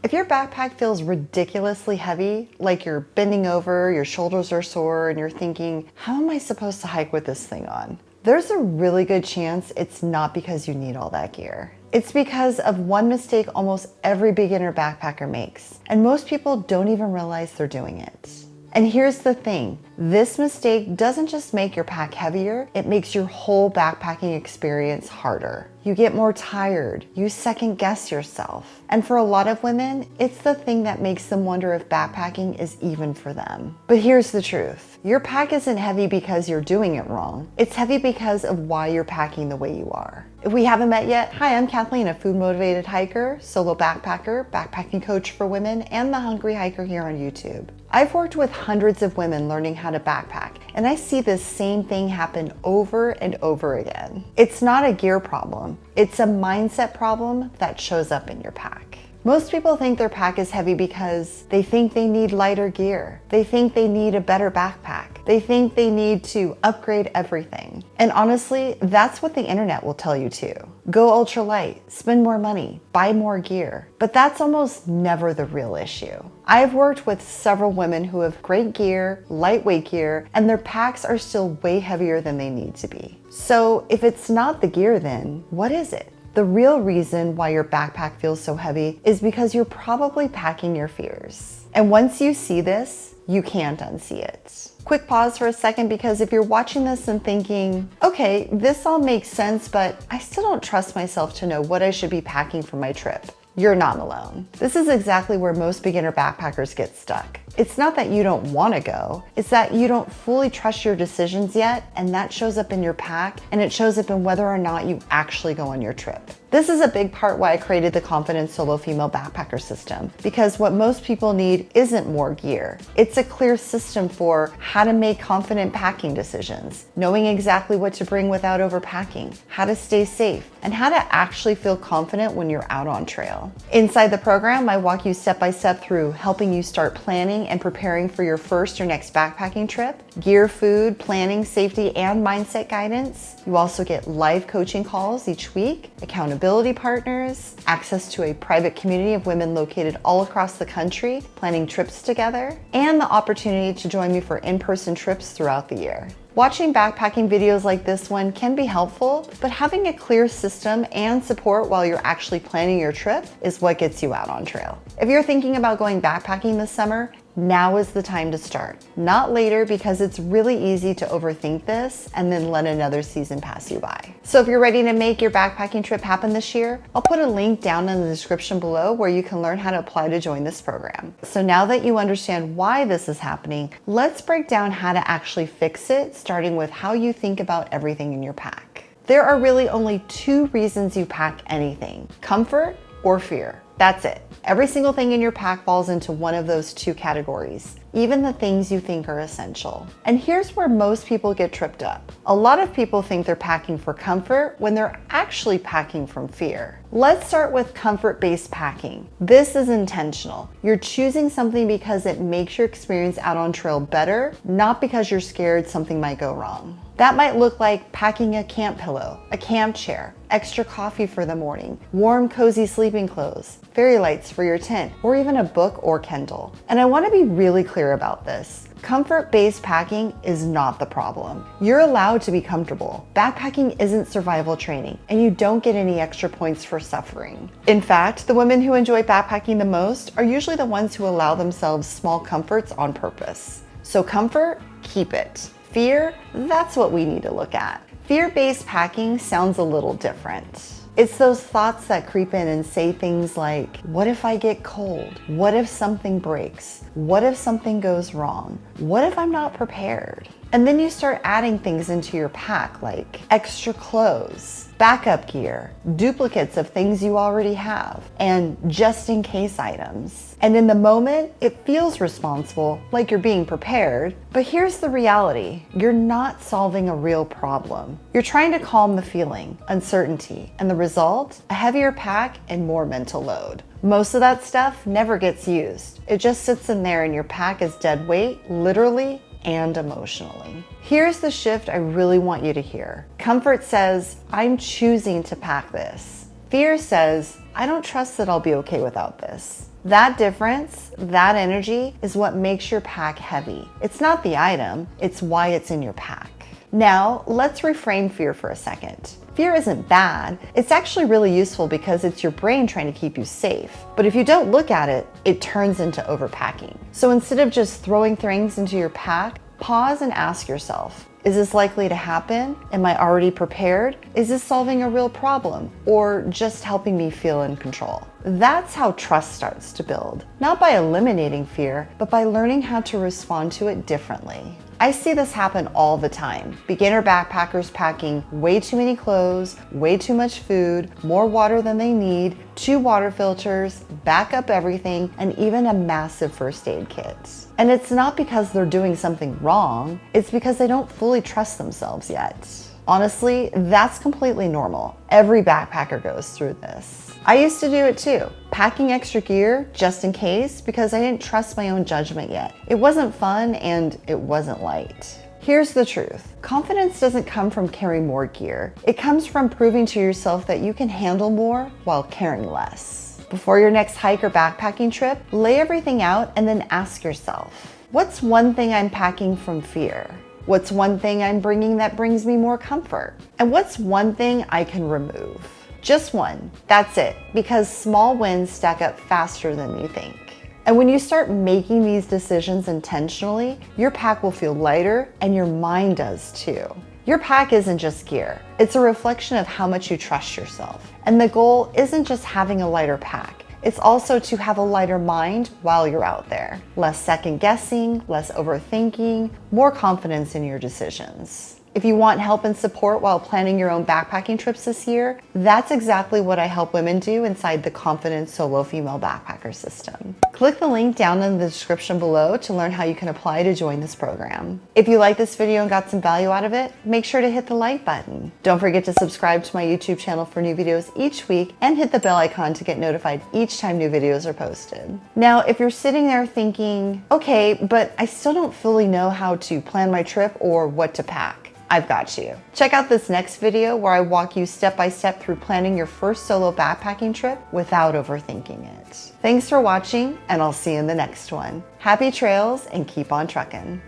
If your backpack feels ridiculously heavy, like you're bending over, your shoulders are sore, and you're thinking, how am I supposed to hike with this thing on? There's a really good chance it's not because you need all that gear. It's because of one mistake almost every beginner backpacker makes, and most people don't even realize they're doing it. And here's the thing, this mistake doesn't just make your pack heavier, it makes your whole backpacking experience harder. You get more tired, you second guess yourself. And for a lot of women, it's the thing that makes them wonder if backpacking is even for them. But here's the truth, your pack isn't heavy because you're doing it wrong. It's heavy because of why you're packing the way you are. If we haven't met yet, hi, I'm Kathleen, a food-motivated hiker, solo backpacker, backpacking coach for women, and the Hungry Hiker here on YouTube. I've worked with hundreds of women learning how to backpack, and I see this same thing happen over and over again. It's not a gear problem, it's a mindset problem that shows up in your pack. Most people think their pack is heavy because they think they need lighter gear. They think they need a better backpack. They think they need to upgrade everything. And honestly, that's what the internet will tell you too. Go ultra light, spend more money, buy more gear. But that's almost never the real issue. I've worked with several women who have great gear, lightweight gear, and their packs are still way heavier than they need to be. So if it's not the gear, then what is it? The real reason why your backpack feels so heavy is because you're probably packing your fears. And once you see this, you can't unsee it. Quick pause for a second, because if you're watching this and thinking, okay, this all makes sense, but I still don't trust myself to know what I should be packing for my trip, you're not alone. This is exactly where most beginner backpackers get stuck. It's not that you don't want to go, it's that you don't fully trust your decisions yet, and that shows up in your pack, and it shows up in whether or not you actually go on your trip. This is a big part why I created the Confident Solo Female Backpacker System, because what most people need isn't more gear. It's a clear system for how to make confident packing decisions, knowing exactly what to bring without overpacking, how to stay safe, and how to actually feel confident when you're out on trail. Inside the program, I walk you step by step through helping you start planning and preparing for your first or next backpacking trip, gear, food, planning, safety, and mindset guidance. You also get live coaching calls each week, accountability partners, access to a private community of women located all across the country planning trips together, and the opportunity to join me for in-person trips throughout the year. Watching backpacking videos like this one can be helpful, but having a clear system and support while you're actually planning your trip is what gets you out on trail. If you're thinking about going backpacking this summer, now is the time to start, not later, because it's really easy to overthink this and then let another season pass you by. So if you're ready to make your backpacking trip happen this year, I'll put a link down in the description below where you can learn how to apply to join this program. So now that you understand why this is happening, let's break down how to actually fix it, starting with how you think about everything in your pack. There are really only two reasons you pack anything: comfort or fear. That's it. Every single thing in your pack falls into one of those two categories, even the things you think are essential. And here's where most people get tripped up. A lot of people think they're packing for comfort when they're actually packing from fear. Let's start with comfort-based packing. This is intentional. You're choosing something because it makes your experience out on trail better, not because you're scared something might go wrong. That might look like packing a camp pillow, a camp chair, extra coffee for the morning, warm, cozy sleeping clothes, fairy lights for your tent, or even a book or Kindle. And I want to be really clear about this. Comfort-based packing is not the problem. You're allowed to be comfortable. Backpacking isn't survival training, and you don't get any extra points for suffering. In fact, the women who enjoy backpacking the most are usually the ones who allow themselves small comforts on purpose. So comfort, keep it. Fear, that's what we need to look at. Fear-based packing sounds a little different. It's those thoughts that creep in and say things like, what if I get cold? What if something breaks? What if something goes wrong? What if I'm not prepared? And then you start adding things into your pack like extra clothes, backup gear, duplicates of things you already have, and just in case items. And in the moment, it feels responsible, like you're being prepared. But here's the reality. You're not solving a real problem. You're trying to calm the feeling, uncertainty, and the result, a heavier pack and more mental load. Most of that stuff never gets used. It just sits in there and your pack is dead weight, literally and emotionally. Here's the shift I really want you to hear. Comfort says, I'm choosing to pack this. Fear says, I don't trust that I'll be okay without this. That difference, that energy, is what makes your pack heavy. It's not the item, it's why it's in your pack. Now, let's reframe fear for a second. Fear isn't bad. It's actually really useful because it's your brain trying to keep you safe. But if you don't look at it, it turns into overpacking. So instead of just throwing things into your pack, pause and ask yourself, is this likely to happen? Am I already prepared? Is this solving a real problem or just helping me feel in control? That's how trust starts to build, not by eliminating fear, but by learning how to respond to it differently. I see this happen all the time. Beginner backpackers packing way too many clothes, way too much food, more water than they need, 2 water filters, back up everything, and even a massive first aid kit. And it's not because they're doing something wrong, it's because they don't fully trust themselves yet. Honestly, that's completely normal. Every backpacker goes through this. I used to do it too, packing extra gear just in case because I didn't trust my own judgment yet. It wasn't fun and it wasn't light. Here's the truth. Confidence doesn't come from carrying more gear. It comes from proving to yourself that you can handle more while carrying less. Before your next hike or backpacking trip, lay everything out and then ask yourself, what's one thing I'm packing from fear? What's one thing I'm bringing that brings me more comfort? And what's one thing I can remove? Just one, that's it, because small wins stack up faster than you think. And when you start making these decisions intentionally, your pack will feel lighter and your mind does too. Your pack isn't just gear, it's a reflection of how much you trust yourself. And the goal isn't just having a lighter pack, it's also to have a lighter mind while you're out there. Less second guessing, less overthinking, more confidence in your decisions. If you want help and support while planning your own backpacking trips this year, that's exactly what I help women do inside the Confident Solo Female Backpacker System. Click the link down in the description below to learn how you can apply to join this program. If you like this video and got some value out of it, make sure to hit the like button. Don't forget to subscribe to my YouTube channel for new videos each week and hit the bell icon to get notified each time new videos are posted. Now, if you're sitting there thinking, okay, but I still don't fully know how to plan my trip or what to pack, I've got you. Check out this next video where I walk you step by step through planning your first solo backpacking trip without overthinking it. Thanks for watching, and I'll see you in the next one. Happy trails and keep on trucking.